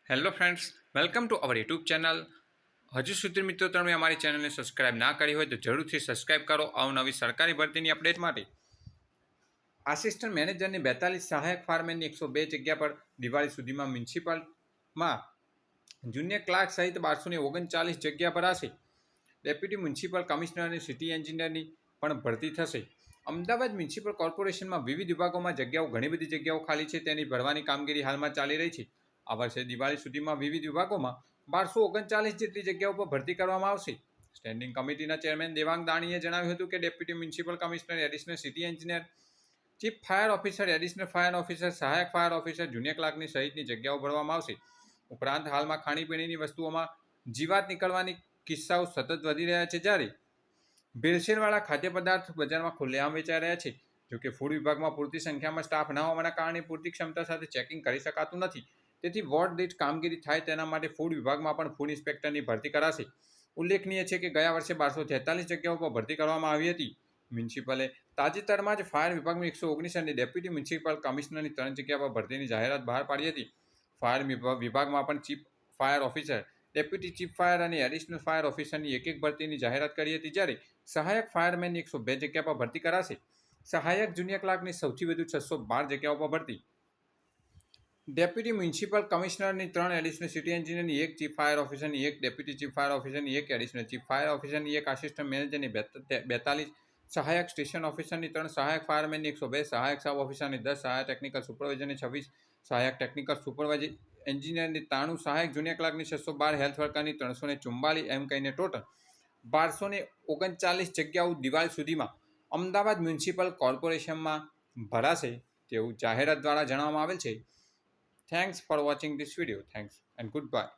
Hello friends, welcome to our YouTube channel. હજુ સુધી મિત્રો તમે અમારી ચેનલને સબસ્ક્રાઇબ ના કરી હોય તો જરૂરથી સબસ્ક્રાઇબ કરો અવનવી સરકારી ભરતીની અપડેટ માટે. આસિસ્ટન્ટ મેનેજરની 42 સહાયક ફાયરમેનની 102 જગ્યા પર દિવાળી સુધીમાં મ્યુનિસિપલમાં જુનિયર ક્લાર્ક સહિત 1239 જગ્યા પર હશે. ડેપ્યુટી મ્યુનિસિપલ કમિશનર અને સિટી એન્જિનિયરની પણ ભરતી થશે. અમદાવાદ મ્યુનિસિપલ કોર્પોરેશનમાં વિવિધ વિભાગોમાં જગ્યાઓ ઘણી બધી જગ્યાઓ ખાલી છે, તેની ભરવાની કામગીરી હાલમાં ચાલી રહી છે. આ વર્ષે દિવાળી સુધીમાં વિવિધ વિભાગોમાં 1239 જેટલી જગ્યાઓ પર ભરતી કરવામાં આવશે. સ્ટેન્ડિંગ કમિટીના ચેરમેન દેવાંગ દાણીએ જણાવ્યું હતું કે deputy municipal commissioner, additional city engineer, chief fire officer, additional fire officer, સહાયક ફાયર ઓફિસર, જુનિયર ક્લાર્કની સહિતની જગ્યાઓ ભરવામાં આવશે. ઉપરાંત હાલમાં ખાણીપીણીની વસ્તુઓમાં જીવાત નીકળવાની કિસ્સાઓ સતત વધી રહ્યા છે, જ્યારે ભેળસેળવાળા ખાદ્ય પદાર્થ બજારમાં ખુલ્લેઆમ વેચાઈ રહ્યા છે. જોકે ફૂડ વિભાગમાં પૂરતી સંખ્યામાં સ્ટાફ ન હોવાના કારણે પૂરતી ક્ષમતા સાથે ચેકિંગ કરી શકાતું નથી. તેથી વોર્ડ દીઠ કામગીરી થાય તેના માટે ફૂડ વિભાગમાં પણ ફૂડ ઇન્સ્પેક્ટરની ભરતી કરાશે. ઉલ્લેખનીય છે કે ગયા વર્ષે 1243 જગ્યાઓ પર ભરતી કરવામાં આવી હતી. મ્યુનિસિપલે તાજેતરમાં જ ફાયર વિભાગમાં 119 અને ડેપ્યુટી મ્યુનિસિપલ કમિશનરની 3 જગ્યા પર ભરતીની જાહેરાત બહાર પાડી હતી. ફાયર વિભાગમાં પણ chief fire officer, deputy chief fire અને એડિશનલ ફાયર ઓફિસરની એક ભરતીની જાહેરાત કરી હતી, જ્યારે સહાયક ફાયરમેનની 102 જગ્યા પર ભરતી કરાશે. સહાયક જુનિયર ક્લાર્કની સૌથી વધુ 612 જગ્યાઓ પર ભરતી. ડેપ્યુટી મ્યુનિસિપલ કમિશનરની 3, એડિશનલ સિટી એન્જિનિયરની 1, ચીફ ફાયર ઓફિસરની 1, ડેપ્યુટી ચીફ ફાયર ઓફિસરની 1, એડિશનલ ચીફ ફાયર ઓફિસરની 1, આસિસ્ટન્ટ મેનેજરની 42, સહાયક સ્ટેશન ઓફિસરની 3, સહાયક ફાયરમેનની 102, સહાયક સબ ઓફિસરની 10, સહાયક ટેકનિકલ સુપરવાઇઝરની 26, સહાયક ટેકનિકલ સુપરવાઇઝર એન્જિનિયરની 93, સહાયક જુનિયર ક્લાર્કની 612, હેલ્થ વર્કરની 344, એમ કહીને ટોટલ 1239 જગ્યાઓ દિવાળી સુધીમાં અમદાવાદ મ્યુનિસિપલ કોર્પોરેશનમાં ભરાશે તેવું જાહેરાત દ્વારા જણાવવામાં આવેલ છે. Thanks for watching this video. Thanks and goodbye.